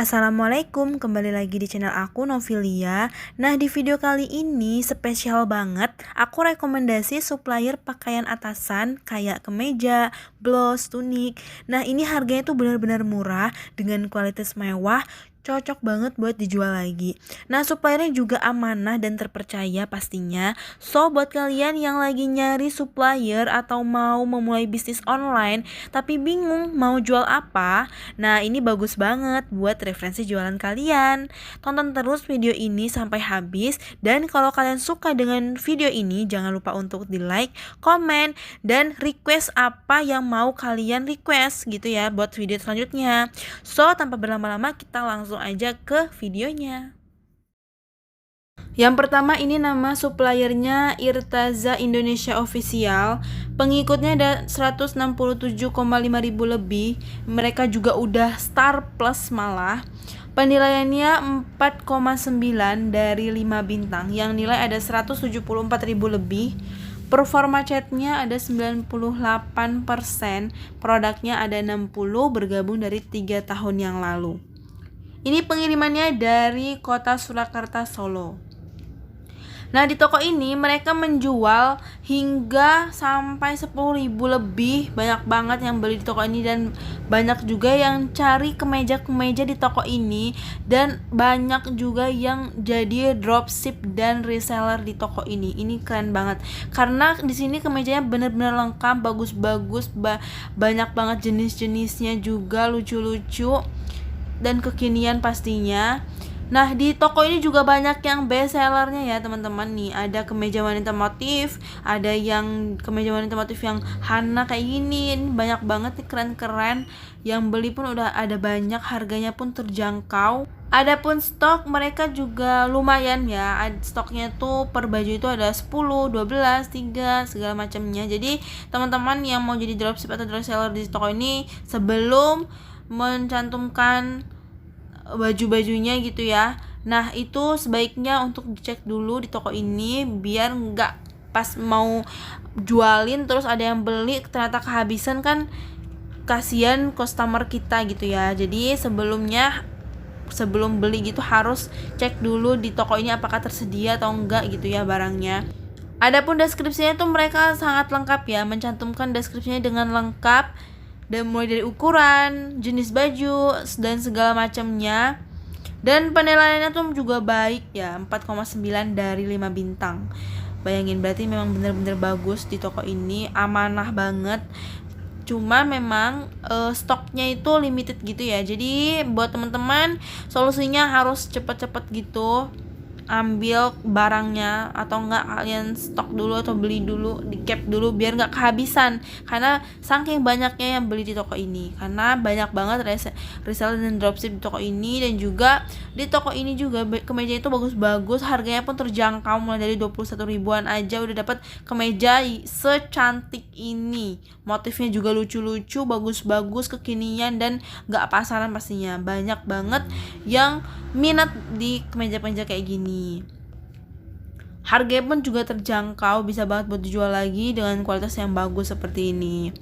Assalamualaikum, kembali lagi di channel aku Novilia. Nah, di video kali ini spesial banget. Aku rekomendasi supplier pakaian atasan kayak kemeja, blus, tunik. Nah, ini harganya tuh benar-benar murah dengan kualitas mewah. Cocok banget buat dijual lagi. Nah, suppliernya juga amanah dan terpercaya pastinya. So, buat kalian yang lagi nyari supplier atau mau memulai bisnis online tapi bingung mau jual apa, nah ini bagus banget buat referensi jualan kalian. Tonton terus video ini sampai habis, dan kalau kalian suka dengan video ini jangan lupa untuk di like, komen, dan request apa yang mau kalian request gitu ya buat video selanjutnya. So, tanpa berlama-lama kita langsung aja ke videonya. Yang pertama ini nama suppliernya Irtaza Indonesia Official. Pengikutnya ada 167,5 ribu lebih. Mereka juga udah Star Plus malah. Penilaiannya 4,9 dari 5 bintang. Yang nilai ada 174 ribu lebih. Performa chatnya ada 98%, produknya ada 60, bergabung dari 3 tahun yang lalu. Ini pengirimannya dari kota Surakarta, Solo. Nah, di toko ini mereka menjual hingga sampai 10.000 lebih. Banyak banget yang beli di toko ini, dan banyak juga yang cari kemeja-kemeja di toko ini, dan banyak juga yang jadi dropship dan reseller di toko ini. Ini keren banget karena di sini kemejanya bener-bener lengkap, bagus-bagus, banyak banget jenis-jenisnya juga, lucu-lucu dan kekinian pastinya. Nah, di toko ini juga banyak yang best sellernya ya teman-teman nih. Ada kemeja wanita motif, ada yang kemeja wanita motif yang Hana kayak gini. Ini banyak banget nih, keren-keren. Yang beli pun udah ada banyak, harganya pun terjangkau. Adapun stok mereka juga lumayan ya. Stoknya tuh per baju itu ada 10, 12, 3 segala macamnya. Jadi teman-teman yang mau jadi dropship atau reseller di toko ini, sebelum mencantumkan baju-bajunya gitu ya, nah itu sebaiknya untuk dicek dulu di toko ini, biar nggak pas mau jualin terus ada yang beli ternyata kehabisan, kan kasihan customer kita gitu ya. Jadi sebelum beli gitu harus cek dulu di toko ini apakah tersedia atau enggak gitu ya barangnya. Adapun deskripsinya tuh mereka sangat lengkap ya, mencantumkan deskripsinya dengan lengkap, dan mulai dari ukuran, jenis baju, dan segala macamnya. Dan penilaiannya tuh juga baik ya, 4,9 dari 5 bintang. Bayangin, berarti memang bener-bener bagus di toko ini, amanah banget. Cuma memang stoknya itu limited gitu ya. Jadi buat teman-teman, solusinya harus cepet-cepet gitu ambil barangnya, atau enggak kalian stok dulu atau beli dulu, di cap dulu biar enggak kehabisan, karena saking banyaknya yang beli di toko ini. Karena banyak banget reseller dan dropship di toko ini, dan juga di toko ini juga kemeja itu bagus-bagus, harganya pun terjangkau, mulai dari 21 ribuan aja udah dapat kemeja secantik ini. Motifnya juga lucu-lucu, bagus-bagus, kekinian, dan enggak pasaran pastinya. Banyak banget yang minat di kemeja-kemeja kayak gini. Harganya pun juga terjangkau, bisa banget buat dijual lagi dengan kualitas yang bagus seperti ini.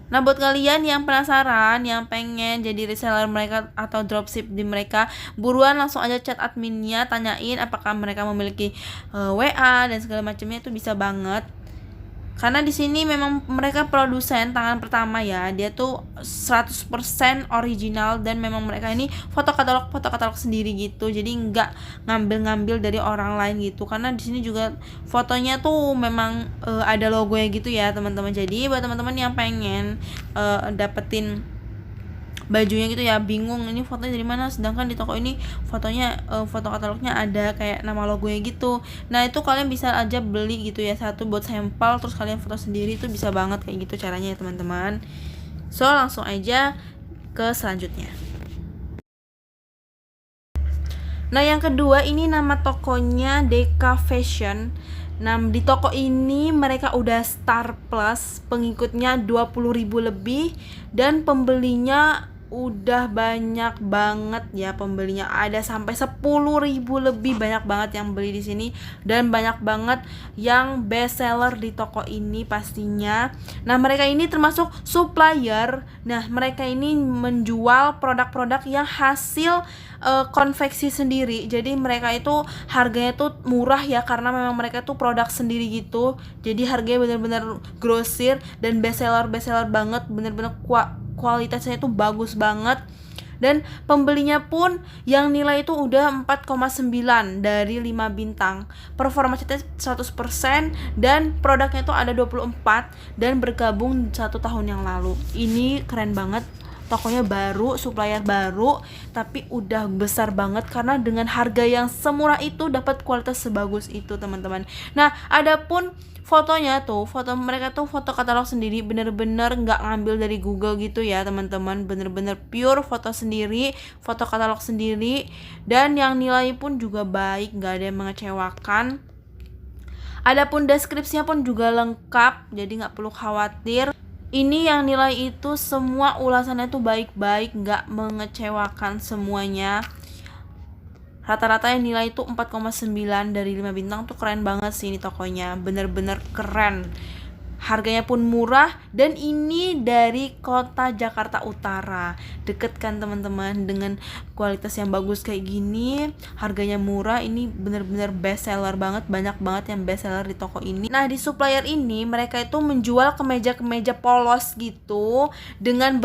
Nah, buat kalian yang penasaran, yang pengen jadi reseller mereka atau dropship di mereka, buruan langsung aja chat adminnya, tanyain apakah mereka memiliki WA dan segala macamnya, itu bisa banget. Karena di sini memang mereka produsen tangan pertama ya. Dia tuh 100% original, dan memang mereka ini foto katalog sendiri gitu. Jadi nggak ngambil dari orang lain gitu. Karena di sini juga fotonya tuh memang ada logonya gitu ya, teman-teman. Jadi buat teman-teman yang pengen dapetin bajunya gitu ya, bingung ini fotonya dari mana, sedangkan di toko ini fotonya foto katalognya ada kayak nama logonya gitu. Nah, itu kalian bisa aja beli gitu ya, satu buat sampel, terus kalian foto sendiri, itu bisa banget kayak gitu caranya ya teman-teman. So, langsung aja ke selanjutnya. Nah, yang kedua ini nama tokonya Deka Fashion. Nah, di toko ini mereka udah Star Plus, pengikutnya 20.000 lebih, dan pembelinya udah banyak banget ya pembelinya, ada sampai 10.000 lebih, banyak banget yang beli di sini dan banyak banget yang best seller di toko ini pastinya. Nah, mereka ini termasuk supplier. Nah, mereka ini menjual produk-produk yang hasil konveksi sendiri. Jadi mereka itu harganya tuh murah ya, karena memang mereka tuh produk sendiri gitu. Jadi harganya bener-bener grosir dan best seller banget, bener-bener kualitasnya itu bagus banget. Dan pembelinya pun yang nilai itu udah 4,9 dari 5 bintang. Performa catnya 100% dan produknya itu ada 24 dan bergabung 1 tahun yang lalu. Ini keren banget. Tokonya baru, supplier baru, tapi udah besar banget karena dengan harga yang semurah itu dapat kualitas sebagus itu, teman-teman. Nah, adapun fotonya tuh, foto mereka tuh foto katalog sendiri, bener-bener nggak ngambil dari Google gitu ya, teman-teman. Bener-bener pure foto sendiri, foto katalog sendiri, dan yang nilai pun juga baik, nggak ada yang mengecewakan. Adapun deskripsinya pun juga lengkap, jadi nggak perlu khawatir. Ini yang nilai itu semua ulasannya tuh baik-baik, nggak mengecewakan semuanya. Rata-rata yang nilai itu 4,9 dari 5 bintang tuh keren banget sih ini tokonya. Bener-bener keren. Harganya pun murah dan ini dari kota Jakarta Utara. Deket kan teman-teman, dengan kualitas yang bagus kayak gini, harganya murah, ini bener-bener best seller banget, banyak banget yang best seller di toko ini. Nah, di supplier ini mereka itu menjual kemeja-kemeja polos gitu dengan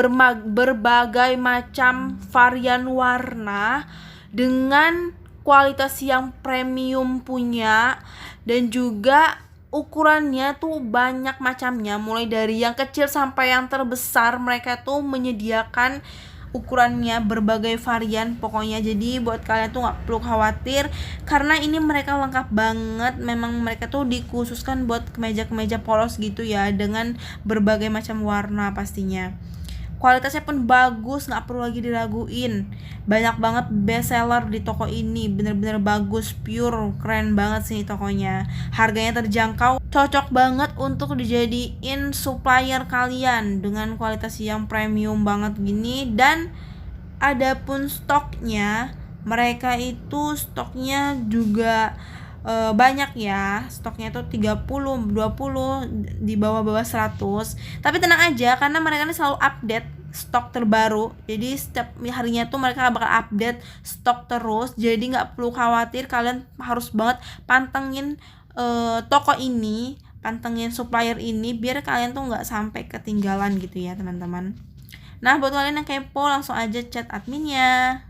berbagai macam varian warna dengan kualitas yang premium punya, dan juga ukurannya tuh banyak macamnya, mulai dari yang kecil sampai yang terbesar. Mereka tuh menyediakan ukurannya berbagai varian pokoknya. Jadi buat kalian tuh nggak perlu khawatir karena ini mereka lengkap banget. Memang mereka tuh dikhususkan buat kemeja-kemeja polos gitu ya, dengan berbagai macam warna pastinya. Kualitasnya pun bagus, nggak perlu lagi diraguin. Banyak banget best seller di toko ini, bener-bener bagus, pure, keren banget sih tokonya. Harganya terjangkau, cocok banget untuk dijadiin supplier kalian dengan kualitas yang premium banget gini. Dan adapun stoknya, mereka itu stoknya juga banyak ya. Stoknya itu 30, 20, di bawah-bawah 100. Tapi tenang aja karena mereka ini selalu update stok terbaru. Jadi setiap harinya tuh mereka bakal update stok terus. Jadi nggak perlu khawatir, kalian harus banget pantengin toko ini, pantengin supplier ini biar kalian tuh nggak sampai ketinggalan gitu ya, teman-teman. Nah, buat kalian yang kepo langsung aja chat adminnya.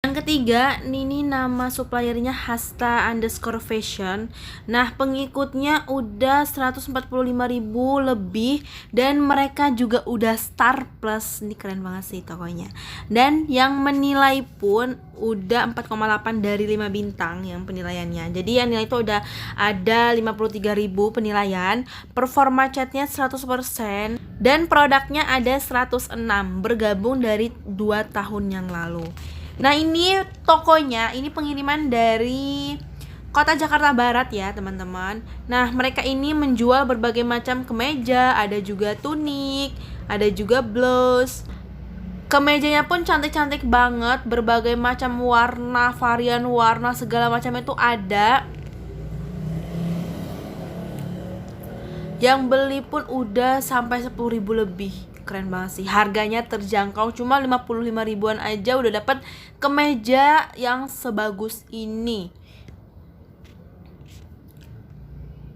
Yang ketiga, ini nama suppliernya Hasta_Fashion. Nah, pengikutnya udah 145.000 lebih dan mereka juga udah Star Plus. Ini keren banget sih tokonya. Dan yang menilai pun udah 4,8 dari 5 bintang yang penilaiannya. Jadi yang nilai itu udah ada 53.000 penilaian. Performa catnya 100% dan produknya ada 106, bergabung dari 2 tahun yang lalu. Nah, ini tokonya, ini pengiriman dari kota Jakarta Barat ya, teman-teman. Nah, mereka ini menjual berbagai macam kemeja, ada juga tunik, ada juga blouse. Kemejanya pun cantik-cantik banget, berbagai macam warna, varian warna, segala macam itu ada. Yang beli pun udah sampai 10.000 lebih. Keren banget sih, harganya terjangkau, cuma 55 ribuan aja udah dapat kemeja yang sebagus ini.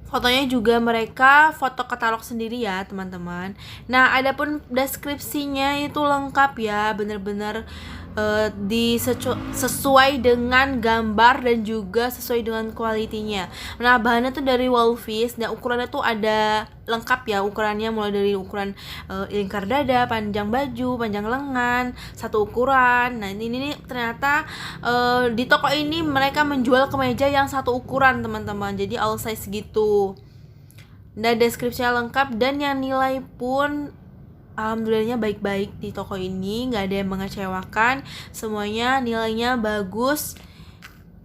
Fotonya juga mereka foto katalog sendiri ya, teman-teman. Nah, adapun deskripsinya itu lengkap ya, bener-bener sesuai dengan gambar dan juga sesuai dengan kualitinya. Nah, bahannya tuh dari Wolfish. Nah, ukurannya tuh ada lengkap ya, ukurannya mulai dari ukuran lingkar dada, panjang baju, panjang lengan, satu ukuran. Nah, ini ternyata di toko ini mereka menjual kemeja yang satu ukuran, teman-teman. Jadi all size gitu. Dan deskripsinya lengkap dan yang nilai pun alhamdulillahnya baik-baik di toko ini, nggak ada yang mengecewakan, semuanya nilainya bagus.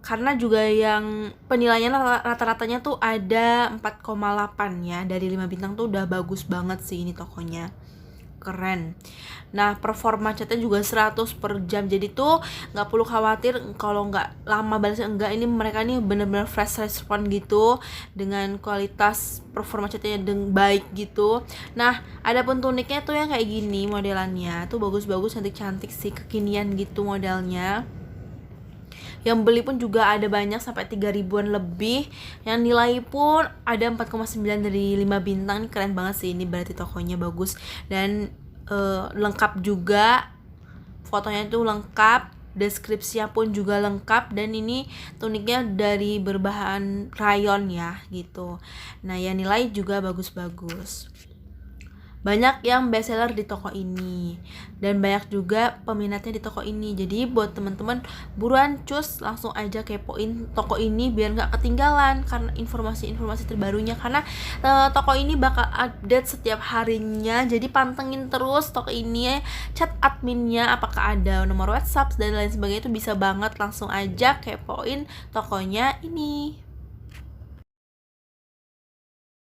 Karena juga yang penilaian rata-ratanya tuh ada 4,8 ya, dari 5 bintang tuh udah bagus banget sih ini tokonya. keren. Nah, performa chatnya juga 100 per jam, jadi tuh nggak perlu khawatir kalau nggak lama balasnya. Enggak, ini mereka nih bener-bener fast respon gitu, dengan kualitas performa chatnya yang baik gitu. Nah, ada pun tuniknya tuh yang kayak gini modelannya, tuh bagus-bagus, cantik-cantik sih, kekinian gitu modelnya. Yang beli pun juga ada banyak, sampai 3 ribuan lebih. Yang nilai pun ada 4,9 dari 5 bintang. Ini keren banget sih, ini berarti tokonya bagus. Dan lengkap juga, fotonya tuh lengkap, deskripsinya pun juga lengkap. Dan ini tuniknya dari berbahan rayon ya gitu. Nah, yang nilai juga bagus-bagus. Banyak yang bestseller di toko ini, dan banyak juga peminatnya di toko ini. Jadi buat teman-teman, buruan cus, langsung aja kepoin toko ini biar nggak ketinggalan karena informasi-informasi terbarunya, karena toko ini bakal update setiap harinya. Jadi pantengin terus toko ini, chat adminnya apakah ada nomor WhatsApp dan lain sebagainya, itu bisa banget, langsung aja kepoin tokonya ini.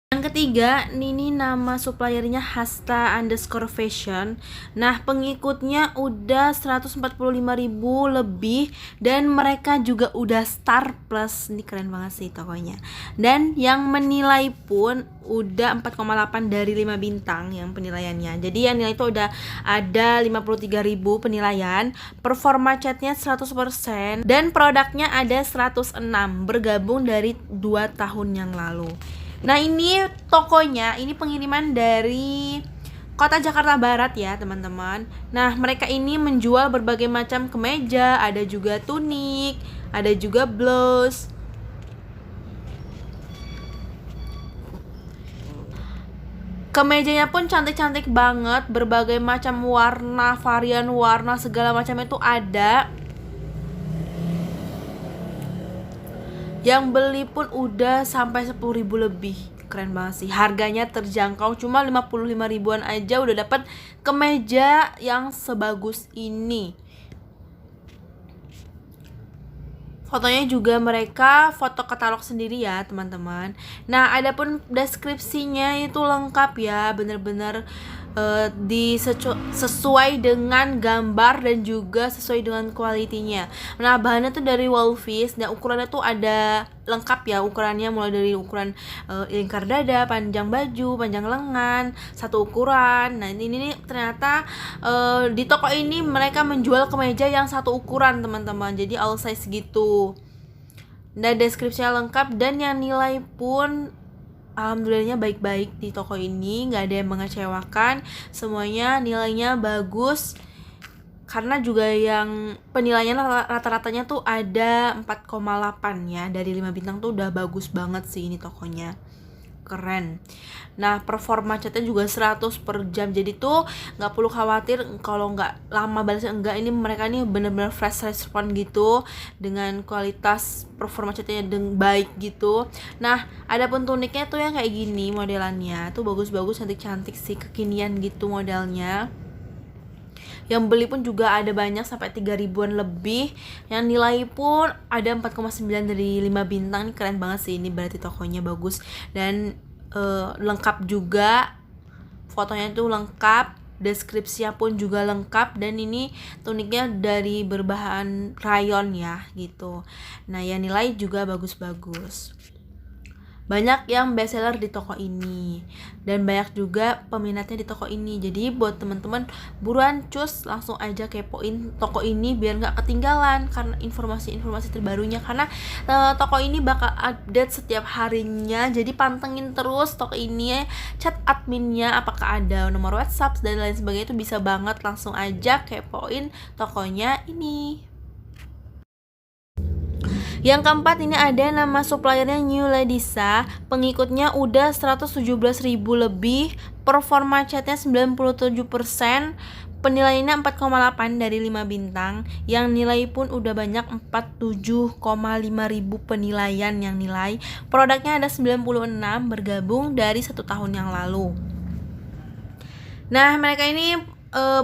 Yang ketiga, ini nama suppliernya Hasta_Fashion. Nah, pengikutnya udah 145.000 lebih, dan mereka juga udah Star Plus. Ini keren banget sih tokonya. Dan yang menilai pun udah 4,8 dari 5 bintang yang penilaiannya. Jadi yang nilai itu udah ada 53.000 penilaian. Performa chatnya 100%, dan produknya ada 106, bergabung dari 2 tahun yang lalu. Nah, ini tokonya, ini pengiriman dari Kota Jakarta Barat ya teman-teman. Nah, mereka ini menjual berbagai macam kemeja, ada juga tunik, ada juga blouse. Kemejanya pun cantik-cantik banget, berbagai macam warna, varian warna segala macam itu ada. Yang beli pun udah sampai 10.000 lebih. Keren banget sih, harganya terjangkau, cuma 55 ribuan aja udah dapat kemeja yang sebagus ini. Fotonya juga mereka foto katalog sendiri ya teman-teman. Nah, adapun deskripsinya itu lengkap ya, bener-bener sesuai dengan gambar dan juga sesuai dengan kualitinya. Nah, bahannya tuh dari Wolfish, dan ukurannya tuh ada lengkap ya, ukurannya mulai dari ukuran lingkar dada, panjang baju, panjang lengan, satu ukuran. Nah, ini ternyata di toko ini mereka menjual kemeja yang satu ukuran teman-teman, jadi all size gitu. Dan deskripsinya lengkap, dan yang nilai pun alhamdulillahnya baik-baik di toko ini, nggak ada yang mengecewakan, semuanya nilainya bagus. Karena juga yang penilaiannya rata-ratanya tuh ada 4,8 ya, dari 5 bintang tuh udah bagus banget sih ini tokonya, keren. Nah, performa chatnya juga 100 per jam, jadi tuh nggak perlu khawatir kalau nggak lama balasnya. Enggak, ini mereka nih bener-bener fast respon gitu, dengan kualitas performa chatnya yang baik gitu. Nah, ada pun tuniknya tuh yang kayak gini modelannya, tuh bagus-bagus, cantik-cantik sih, kekinian gitu modelnya. Yang beli pun juga ada banyak, sampai 3 ribuan lebih. Yang nilai pun ada 4,9 dari 5 bintang. Ini keren banget sih, ini berarti tokonya bagus. Dan lengkap juga, fotonya tuh lengkap, deskripsinya pun juga lengkap. Dan ini tuniknya dari berbahan rayon ya gitu. Nah, yang nilai juga bagus-bagus. Banyak yang bestseller di toko ini, dan banyak juga peminatnya di toko ini. Jadi buat teman-teman, buruan cus, langsung aja kepoin toko ini biar nggak ketinggalan karena informasi-informasi terbarunya, karena toko ini bakal update setiap harinya. Jadi pantengin terus toko ini, chat adminnya apakah ada nomor WhatsApp dan lain sebagainya, itu bisa banget, langsung aja kepoin tokonya ini. Yang keempat, ini ada nama suppliernya New Ladisa, pengikutnya udah 117.000 lebih, performa chatnya 97%, penilaiannya 4,8 dari 5 bintang. Yang nilai pun udah banyak, 47,5 ribu penilaian yang nilai. Produknya ada 96, bergabung dari 1 tahun yang lalu. Nah, mereka ini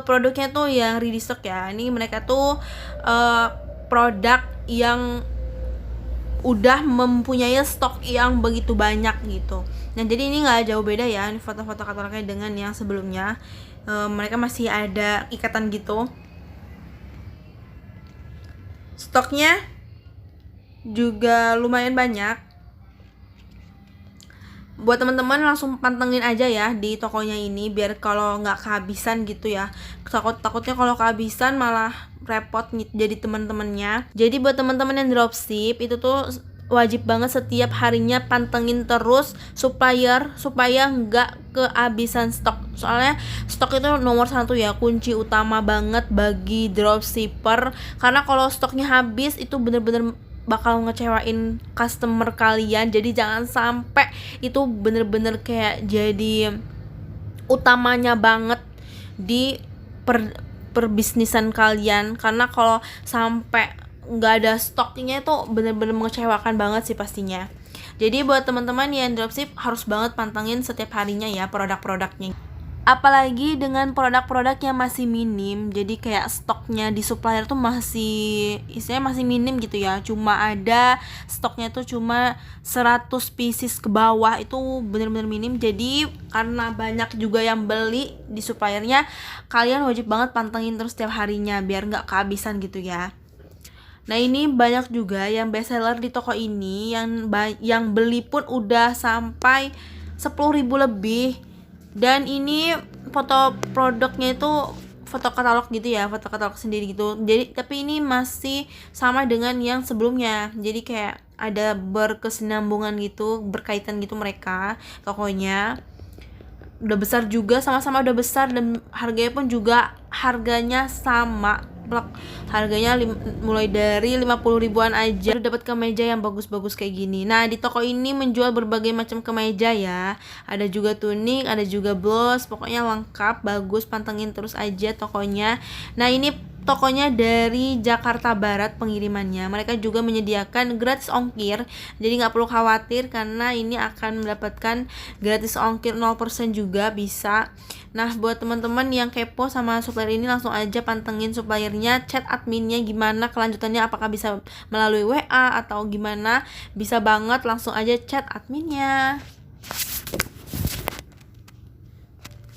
produknya tuh yang ready stock ya. Ini mereka tuh produk yang udah mempunyai stok yang begitu banyak gitu. Nah, jadi ini nggak jauh beda ya, ini foto-foto katalognya dengan yang sebelumnya. mereka masih ada ikatan gitu. Stoknya juga lumayan banyak. Buat teman-teman langsung pantengin aja ya di tokonya ini biar kalau nggak kehabisan gitu ya. Takutnya kalau kehabisan malah repot jadi teman-temannya. Jadi buat teman-teman yang dropship itu tuh wajib banget setiap harinya pantengin terus supplier supaya nggak kehabisan stok. Soalnya stok itu nomor satu ya, kunci utama banget bagi dropshipper. Karena kalau stoknya habis itu bener-bener bakal ngecewain customer kalian. Jadi jangan sampai itu bener-bener kayak jadi utamanya banget di perbisnisan kalian. Karena kalau sampai nggak ada stoknya itu bener-bener mengecewakan banget sih pastinya. Jadi buat teman-teman yang dropship harus banget pantengin setiap harinya ya produk-produknya. Apalagi dengan produk-produk yang masih minim, jadi kayak stoknya di supplier tuh masih istilahnya masih minim gitu ya, cuma ada stoknya tuh cuma 100 pieces ke bawah, itu bener-bener minim. Jadi karena banyak juga yang beli di suppliernya, kalian wajib banget pantengin terus setiap harinya biar nggak kehabisan gitu ya. Nah ini banyak juga yang best seller di toko ini yang beli pun udah sampai 10.000 lebih. Dan ini foto produknya itu foto katalog gitu ya, foto katalog sendiri gitu. Jadi tapi ini masih sama dengan yang sebelumnya. Jadi kayak ada berkesinambungan gitu, berkaitan gitu mereka tokonya. Udah besar juga, sama-sama udah besar dan harganya pun juga harganya sama. Harganya mulai dari 50 ribuan aja udah dapat kemeja yang bagus-bagus kayak gini. Nah di toko ini menjual berbagai macam kemeja ya, ada juga tunik, ada juga blouse, pokoknya lengkap, bagus, pantengin terus aja tokonya. Nah ini tokonya dari Jakarta Barat pengirimannya. Mereka juga menyediakan gratis ongkir, jadi nggak perlu khawatir karena ini akan mendapatkan gratis ongkir 0% juga bisa. Nah buat teman-teman yang kepo sama supplier ini langsung aja pantengin suppliernya, chat adminnya gimana kelanjutannya, apakah bisa melalui WA atau gimana, bisa banget langsung aja chat adminnya.